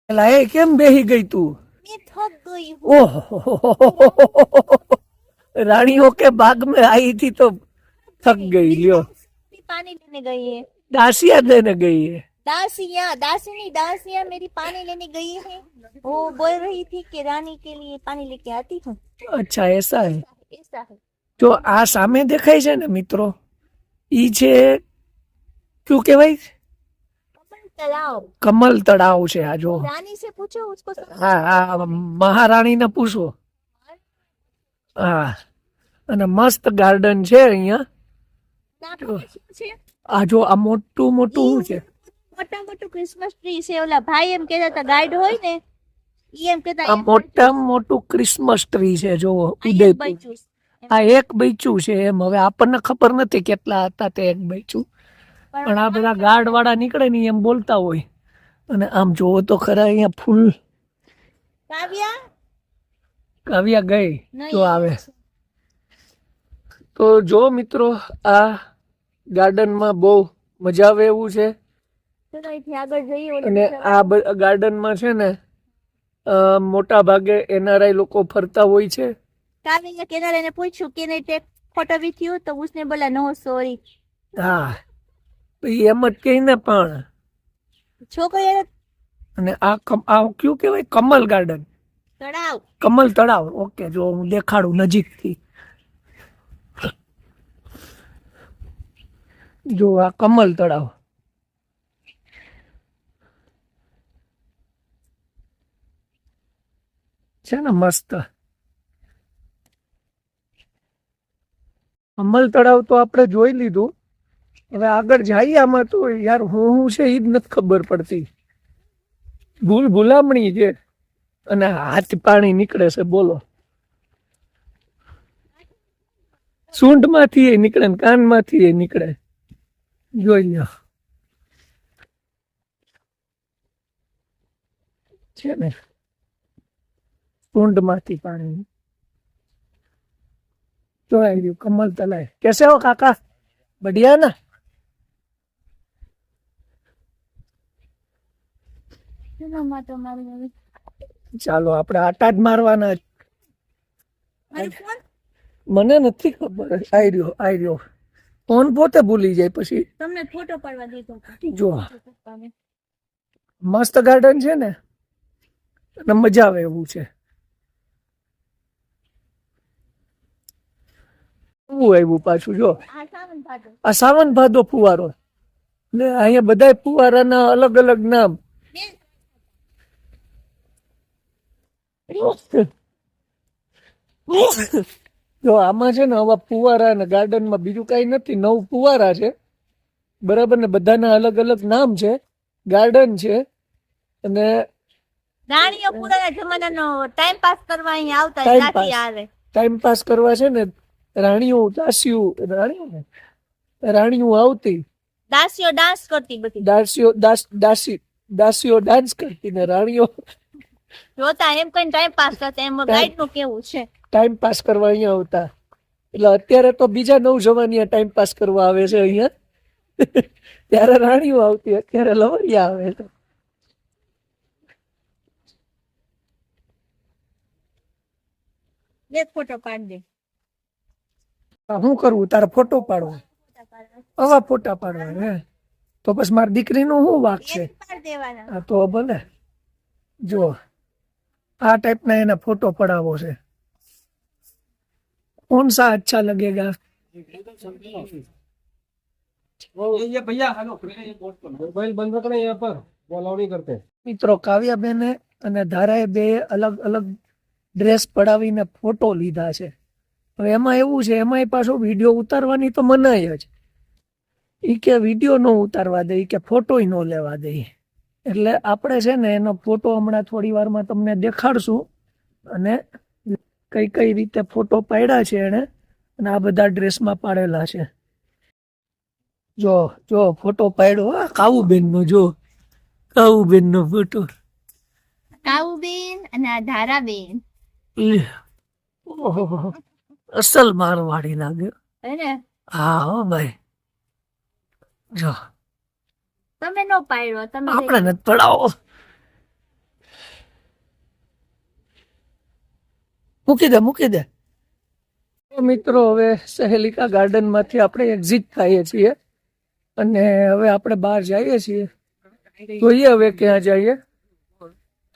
એલા એ કેમ બેહી ગઈ તું? मैं थक गई हूँ। ओह रानियों के बाग में आई थी तो थक गई मेरी लियो। दासी पानी लेने गई है। दासिया देने गई है। दासियाँ, दासी नहीं, दासियाँ मेरी पानी लेने गई है। वो बोल रही थी कि रानी के लिए पानी लेके आती हूँ। अच्छा ऐसा है। ऐसा है। जो आ सामे देखाय छे ने मित्रों ई छे क्यों कहेवाय कमल तालाब। कमल तड़ाव छे। आ जो रानी से पूछो उसको समझ हाँ हाँ महारानी ने पूछो। हाँ અને મસ્ત ગાર્ડન છે અહીંયા। નામ જો શું છે? આ જો આ મોટું મોટું શું છે? મોટા મોટું ક્રિસમસ ટ્રી છે। ઓલા ભાઈ એમ કહેતા હતા ગાઈડ હોય ને ઈ એમ કહેતા આ મોટામાં મોટું ક્રિસમસ ટ્રી છે જો ઉદયપુર। બચ્ચું આ એક બચ્ચું છે એમ। હવે આપણને ખબર નથી કેટલા હતા તે એક બચ્ચું, પણ આ બધા ગાર્ડ વાળા નીકળે ને એમ બોલતા હોય। અને આમ જોવો તો ખરા અહીંયા ફૂલ। કાવ્યા કાવ્યા ગઈ નહીં જો આવે તો જો મિત્રો આ ગાર્ડનમાં બહુ મજા આવે એવું છે। ચલો અહીંથી આગળ જઈએ। ઓલી અને આ ગાર્ડનમાં છે ને મોટા ભાગે એનઆરઆઈ લોકો ફરતા હોય છે। काव्या किनारे ने पूछू can I take photo with you तो उसने बोला नो सॉरी। હા એમ જ કહીને પણ। छोकरी અને આ આ કયું કહેવાય? કમલ ગાર્ડન, तड़ाव। કમલ તળાવ। ઓકે જો હું દેખાડું નજીકથી। જો આ કમલ તળાવ છે ને મસ્ત। કમલ તળાવ તો આપણે જોઈ લીધું। હવે આગળ જઈએ આમાં તો યાર હું છે એ જ નથી ખબર પડતી। ભૂલામણી છે અને હાથ પાણી નીકળે છે બોલો। સૂંઢમાંથી એ નીકળે ને કાનમાંથી એ નીકળે। જોઈ લ્યો છે ને સૂંઢમાંથી પાણી જો આવ્યું કમલ તલાય। कैसे हो काका? बढ़िया ना? ચાલો આપણે આટા જ મારવાના જ। મને નથી ખબર। આઈ રહ્યો ફોન પોતે ભૂલી જાય પછી। તમને ફોટો પાડવા દીધો જો મસ્ત ગાર્ડન છે ને અને મજા આવે એવું છે। શું આવ્યું પાછું જો આ સાવન ભાદો। આ સાવન ભાદો ફુવારો ને અહીંયા બધા ફુવારાના અલગ અલગ નામ। જો આમાં છે ને આવા ફુવારા ને ગાર્ડનમાં બીજું કઈ નથી, 9 ફુવારા છે બરાબર ને બધાના અલગ અલગ નામ છે, ગાર્ડન છે। અને રાણીઓ પુરાના જમાનાનો ટાઈમ પાસ કરવા અહીંયા આવતા ટાઈમ જાતિ પાસ આવે। ટાઈમ પાસ કરવા છે ને રાણીઓ રાણીઓ આવતી, દાસીઓ ડાન્સ કરતી બધી। દાસીઓ ડાન્સ કરતી ને રાણીઓ જોતા એમ કઈ ટાઈમ પાસ કરતા। એમ ગાઈડ નું કેવું છે ટાઈમ પાસ કરવા અહીંયા આવતા। એટલે અત્યારે તો બીજા નવજવાનિયા ટાઈમ પાસ કરવા આવે છે અહીંયા। ત્યારે રાણીઓ આવતી, અત્યારે લવરિયા આવે છે। એક ફોટો પાડ દે। શું કરવું તારે? ફોટો પાડવો? આવા ફોટા પાડવા હે તો પછી મારી દીકરીનો શું વાંક છે? પાડ દેવાના। હા તો ભલે જો આ ટાઈપના એના ફોટો પડાવો છે। कौन सा अच्छा लगेगा? ये भैया हेलो मोबाइल बंद रखना यहाँ पर, वो अलाउ नहीं करते। મિત્રો કાવ્યાબેને અને ધારાએ બે અલગ અલગ ડ્રેસ પડાવીને ફોટો લીધા છે। હવે એમાં એવું છે એમાંય પાછો વિડીયો ઉતારવાની તો મનાય જ। ઈ કે વિડીયો ન ઉતારવા દે, ઈ કે ફોટોય ન લેવા દે। એટલે આપણે છે ને એનો ફોટો હમણાં થોડી વારમાં તમને દેખાડશું અને કઈ કઈ રીતે ફોટો પાડ્યા છે એને અને આ બધા ડ્રેસમાં પાડેલા છે। જો જો ફોટો પાડ્યો આ કાવુબેન નો, જો કાવુબેન નો ફોટો। કાવુબેન અને આ ધારાબેન ઓહો અસલ મારવાડી લાગે। હે ને? હા હો ભાઈ જો તમે નો પાડ્યો, તમે આપણે નથી પડાવો। મૂકી દે. તો મિત્રો હવે સહેલિકા ગાર્ડન માંથી આપણે એક્ઝિટ થઈએ છીએ અને હવે આપણે બહાર જઈએ છીએ. જોઈએ હવે ક્યાં જઈએ.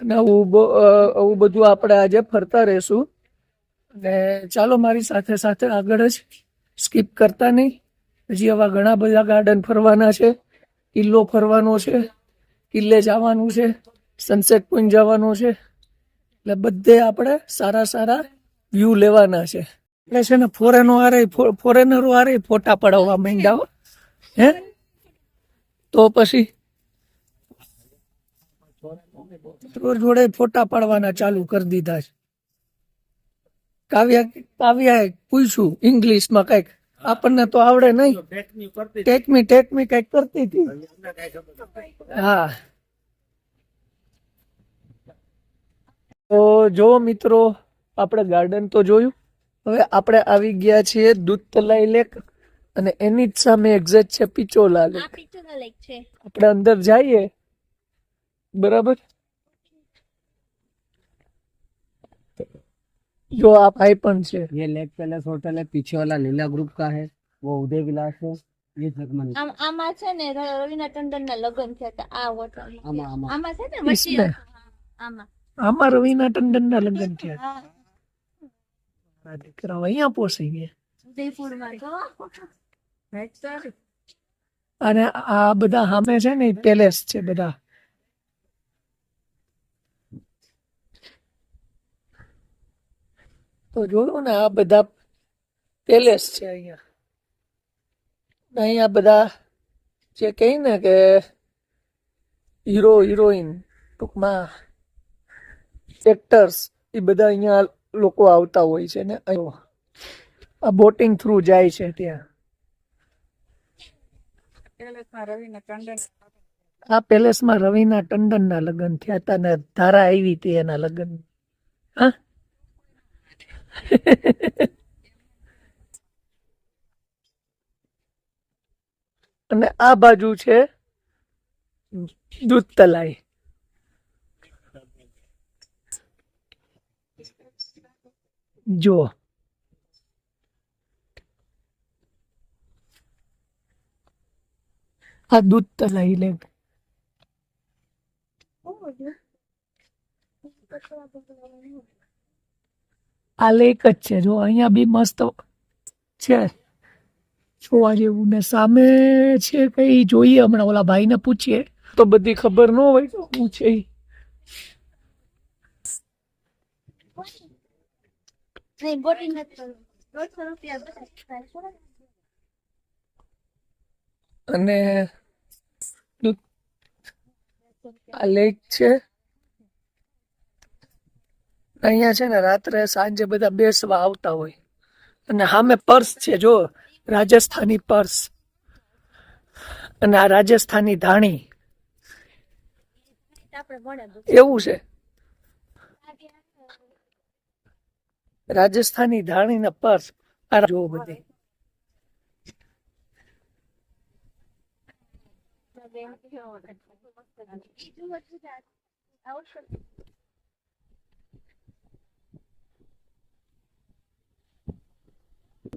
અને આવું બધું આપણે આજે ફરતા રહેશું. અને ચાલો મારી સાથે સાથે આગળ જ સ્કીપ કરતા નહીં. હજી આવા ઘણા બધા ગાર્ડન ફરવાના છે. કિલ્લો ફરવાનો છે, કિલ્લે જવાનું છે, સનસેટ પોઈન્ટ જવાનું છે. એટલે બધે આપણે સારા વ્યૂ લેવાના છે. એટલે છે ને ફોરેનરો આરે ફોટા પડાવવા માંડ્યા હો. હે તો પછી જોડે ફોટા પાડવાના ચાલુ કરી દીધા છે. કાવ્યાએ પૂછ્યું ઇંગ્લિશમાં કઈક, આપણને તો આવડે નહીં. ટેકમી કઈક કરતી હતી. હા તો જો મિત્રો આપણે ગાર્ડન તો જોયું. હવે આપણે આવી ગયા છીએ દૂધતલાઈ લેક અને એની જ સામે એક્ઝેક્ટ છે પિચોલા લેક. આ પિક્ચર લાઈક છે. આપણે અંદર જઈએ. बराबर जो आप आईपन से ये लेक पैलेस होटल है, पीछे वाला नीला ग्रुप का है, वो उदय विलास है, ये जगमन આમાં છે ને રવિના ટંડનના લગ્ન થયા હતા આ હોટલમાં. આમાં છે ને વચ્ચે इसमें આમાં આમાં રવિના ટંડનના લગ્ન થયા. દીકરા અહીંયા પહોંચી ગયા. ઉદયપુરમાં તો અને આ બધા સામે છે ને પેલેસ છે બધા. તો જોયું ને આ બધા પેલેસ છે અહીંયા. અહીંયા બધા જે કહે ને કે હીરો હિરોઈન ટૂંકમાં એક્ટર્સ એ બધા અહીંયા લોકો આવતા હોય છે ને. આ બોટિંગ થ્રુ જાય છે ત્યાં. આ પેલેસમાં રવિના ટંડનના લગ્ન થયા હતા ને ધારા આવી હતી એના લગ્ન. હા અને આ બાજુ છે દૂધતલાઈ. જો આ દૂધતલાઈ લેક. આ લેક જ છે. જો અહીંયા બી મસ્ત છે જોવા જેવું. ને સામે છે કઈ જોઈએ હમણાં ઓલા ભાઈને પૂછીએ તો બધી ખબર ન હોય તો શું છે ઈ. નહીં બોટિંગ નથી કરવું. 150 રૂપિયા બધા. અને આ લેક છે. અહીંયા છે ને રાત્રે સાંજે બધા બેસવા આવતા હોય. અને સામે પર્સ છે જો રાજસ્થાની પર્સ. અને આ રાજસ્થાની ધાણી આપણે મળે એવું છે. રાજસ્થાની ધાણી ના પર્સ આ જો બધી.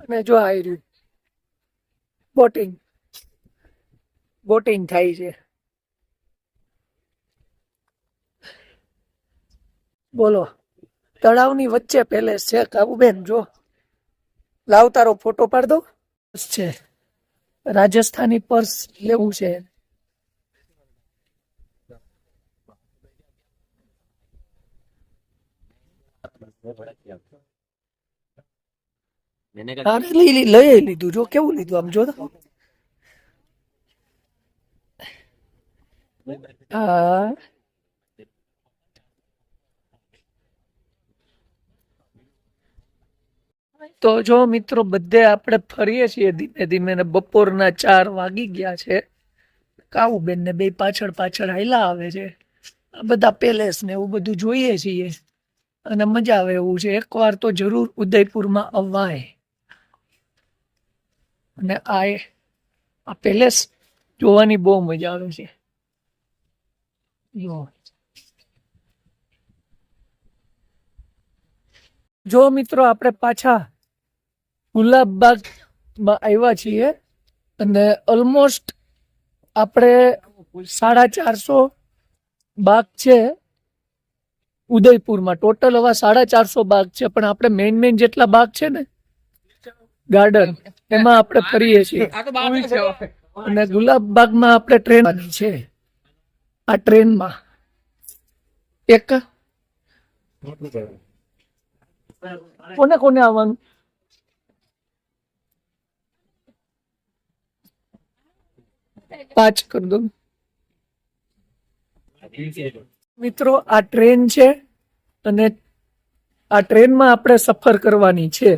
અને જો આ રહ્યું બોટિંગ થાય છે. બોલો તળાવની વચ્ચે પેલેસ છે. કાબુબેન જો લાવ તારો ફોટો પાડ દો. છે રાજસ્થાની પર્સ લેવું છે. લઈ લીધું. જો કેવું લીધું આમ જો. હા તો જો મિત્રો બધે આપણે ફરીએ છીએ ધીમે ધીમે ને બપોરના 4 વાગી ગયા છે. કાવુબેન ને બે પાછળ હાયલા આવે છે. આ બધા પેલેસ ને એવું બધું જોઈએ છીએ અને મજા આવે એવું છે. એકવાર તો જરૂર ઉદયપુરમાં અવાય. અને આ પેલેસ જોવાની બહુ મજા આવે છે. જો જો મિત્રો આપણે પાછા ગુલાબબાગમાં આવ્યા છીએ અને ઓલમોસ્ટ આપણે 450 બાગ છે ઉદયપુરમાં. ટોટલ હવે 450 બાગ છે, પણ આપણે મેઇન જેટલા બાગ છે ને ગાર્ડન એમાં આપણે ફરીએ છીએ. અને ગુલાબબાગમાં આપણે ટ્રેન છે. આ ટ્રેનમાં એક કોને કોને આવવાનું? પાંચ કરી દો મિત્રો. આ ટ્રેન છે અને આ ટ્રેનમાં આપણે સફર કરવાની છે.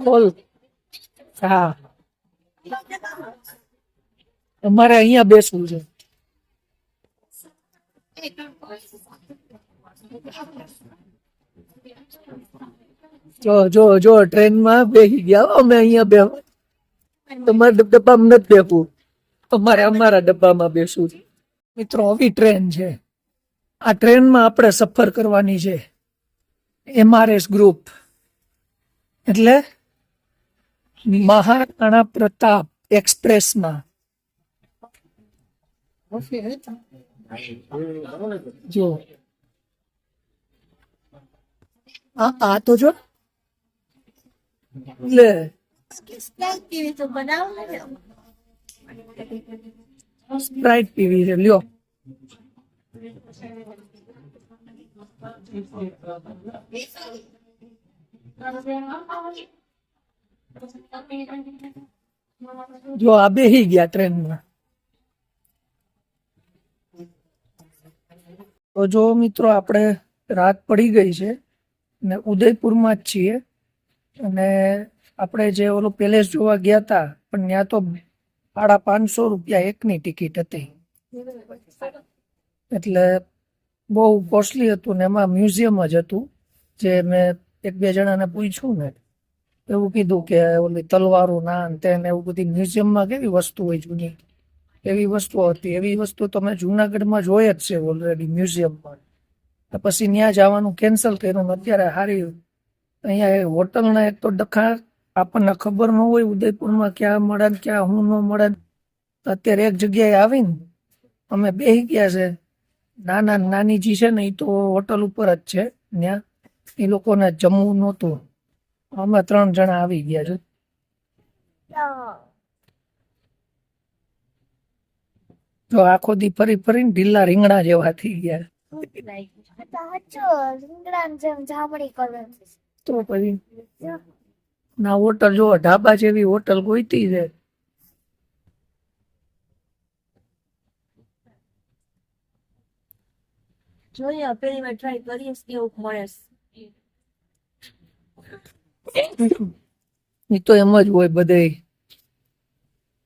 બોલ. હા, અમારે અહીંયા બેસવું છે. જો જો જો ટ્રેનમાં બેસી ગયા અમે. અહીંયા બે તમારા ડબ્બામાં નથી બેસવું, અમારે અમારા ડબ્બામાં બેસવું છે. મિત્રો આવી ટ્રેન છે. આ ટ્રેનમાં આપણે સફર કરવાની છે. MRS ગ્રુપ એટલે મહારાણા પ્રતાપ એક્સપ્રેસમાં. જો આ તો જો લે तो बनाओ સ્પ્રાઇટ પીવી છે, લ્યો. જો આ બેહી ગયા ટ્રેનમાં. તો જો મિત્રો આપણે રાત પડી ગઈ છે ને ઉદયપુરમાં જ છીએ. અને આપણે જે ઓલો પેલેસ જોવા ગયા હતા, પણ ત્યાં તો ₹550 એકની ટિકિટ હતી, એટલે બહુ કોસ્ટલી હતું. ને એમાં મ્યુઝિયમ જ હતું. જે મેં એક બે જણાને પૂછ્યું ને એવું કીધું કે ઓલી તલવારો ના તેને એવું બધી મ્યુઝિયમમાં કેવી વસ્તુ હોય જૂની, એવી વસ્તુઓ હતી. એવી વસ્તુ તો મેં જુનાગઢમાં જોઈ જ છે ઓલરેડી મ્યુઝિયમમાં. પછી ત્યાં જવાનું કેન્સલ કર્યું. અત્યારે હારી અહીંયા હોટલના એક તો ડખા આપણને ખબર ન હોય ઉદયપુરમાં ક્યાં મળે ને ક્યાં હું ન મળે. અત્યારે એક જગ્યાએ આવીને અમે બેસી ગયા છે. નાનીજી છે ને એ તો હોટલ ઉપર જ છે, ત્યાં એ લોકોને જમવું નહોતું. અમે 3 જણા આવી ગયા છે. તો આખો દી ફરી ફરીને ઢીલા રીંગણા જેવા થઈ ગયા. તો પછી ના હોટલ જો ઢાબા જેવી હોટલ ગોઈતી છે. જોઈએ પેલી વાર ટ્રાય કરીએ કેવું મળે. એ તો એમ જ હોય, બધે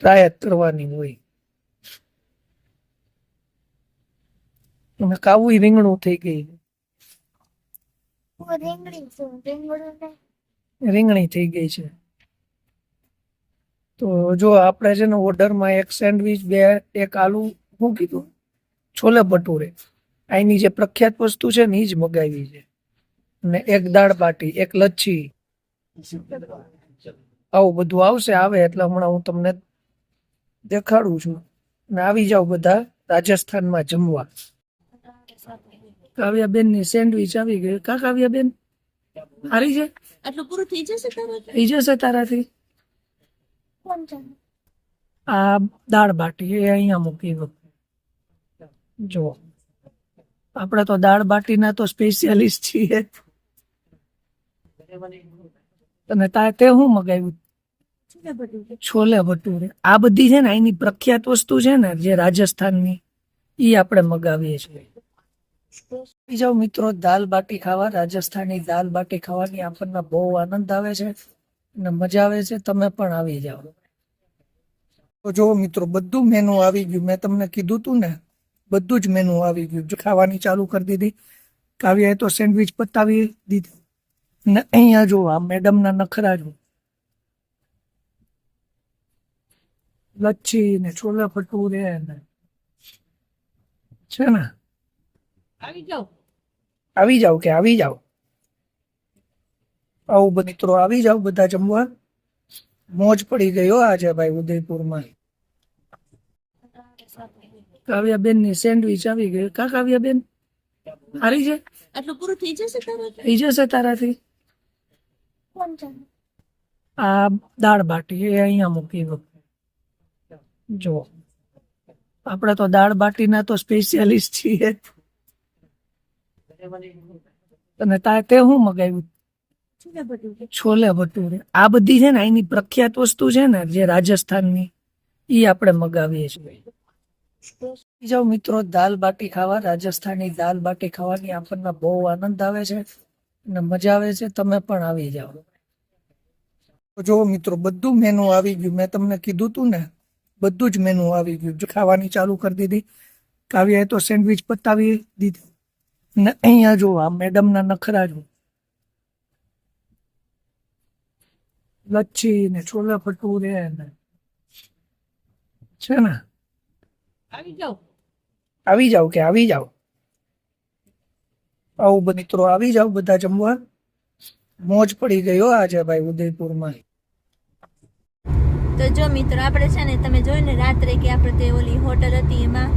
ટ્રાય જ કરવાની હોય. અને કાવું રીંગણું થઈ ગઈ, રીંગણી થઈ ગઈ છે. તો જો આપણે છે ને ઓર્ડરમાં એક સેન્ડવીચ, એક આલુ, શું કીધું, છોલે ભટુરે, અહીંની જે પ્રખ્યાત વસ્તુ છે ને એ જ મગાવી છે. અને એક દાળ બાટી, એક લચ્છી, આવું બધું આવશે. આવે એટલે હમણાં હું તમને દેખાડું છું. અને આવી જાવ બધા રાજસ્થાનમાં જમવા. કાવ્યાબેન ની સેન્ડવીચ આવી ગઈ. કા કાવ્યાબેન સારી છે? આટલું પૂરું થઈ જશે તારાથી? થઈ જશે તારાથી. આ દાળ બાટી એ અહીંયા મૂકી દો. જો આપણે તો દાળ બાટીના તો સ્પેશિયાલિસ્ટ છીએ. અને તે શું મગાવ્યું? છોલે ભટુરે. આ બધી છે ને અહીંની પ્રખ્યાત વસ્તુ છે ને, જે રાજસ્થાનની, એ આપણે મગાવીએ છીએ. જાઓ મિત્રો દાલ બાટી ખાવા. રાજસ્થાની દાલ બાટી ખાવાની આપણને બહુ આનંદ આવે છે અને મજા આવે છે. તમે પણ આવી જાઓ. તો જો મિત્રો બધું મેનુ આવી ગયું. મેં તમને કીધું તું ને, બધું જ મેનુ આવી ગયું. જો ખાવાની ચાલુ કરી દીધી. કાવ્યાએ તો સેન્ડવીચ પતાવી દીધી. ને અહીંયા જો આ મેડમના નખરા જો, લચ્છી ને છોલે ભટુરે ને છે ને આવી જાઓ કે આવી જાઓ આવું મિત્રો આવી જાઓ બધા જમવા મોજ પડી ગયો આજે ભાઈ ઉદયપુરમાં કાવ્યાબેન ની સેન્ડવિચ આવી ગઈ કા કાવ્યાબેન સારી છે આટલું પૂરું થઈ જશે તારાથી? થઈ જશે તારાથી કોણ જાણે? આ દાળ બાટી એ અહીંયા મૂકી દો જો આપણે તો દાળ બાટીના તો સ્પેશિયાલિસ્ટ છીએ અને તે શું મગાવ્યું છોલે ભટુરે. છોલે ભટુરે આ બધી છે ને અહીંની પ્રખ્યાત વસ્તુ છે ને જે રાજસ્થાનની ઈ આપણે મગાવીએ છીએ જાઓ મિત્રો દાલ બાટી ખાવા રાજસ્થાની દાલ બાટી ખાવાની આપણને બહુ આનંદ આવે છે અને મજા આવે છે તમે પણ આવી જાઓ તો જો મિત્રો બધું મેનુ આવી ગયું મેં તમને કીધું તું ને બધું જ મેનુ આવી ગયું જો ખાવાની ચાલુ કરી દીધી કાવ્યાએ તો સેન્ડવિચ પતાવી દીધી ને અહીંયા જો આ મેડમના નખરા જો લચ્છી ને છોલે ભટુરે ને છે ને આવી જાઓ કે આવી જાઓ આવું મિત્રો આવી જાઓ બધા જમવા મોજ પડી ગયો આજે ભાઈ ઉદયપુરમાં તો જો મિત્રો આપણે છે ને તમે જોયું ને રાત્રે કે આપણે તે ઓલી હોટલ હતી એમાં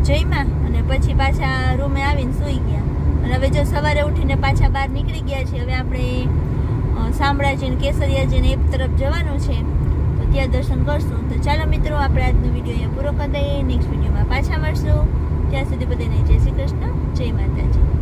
જઈમાં અને પછી પાછા રૂમે આવીને સૂઈ ગયા અને હવે જો સવારે ઉઠીને પાછા બહાર નીકળી ગયા છે હવે આપણે શામળાજી ને કેસરિયાજી ને એ તરફ જવાનું છે તો ત્યાં દર્શન કરશું તો ચાલો મિત્રો આપણે આજનો વિડીયો અહીંયા પૂરો કરી દઈએ નેક્સ્ટ વિડીયોમાં પાછા મળશું ત્યાં સુધી બધાને જય શ્રી કૃષ્ણ જય માતાજી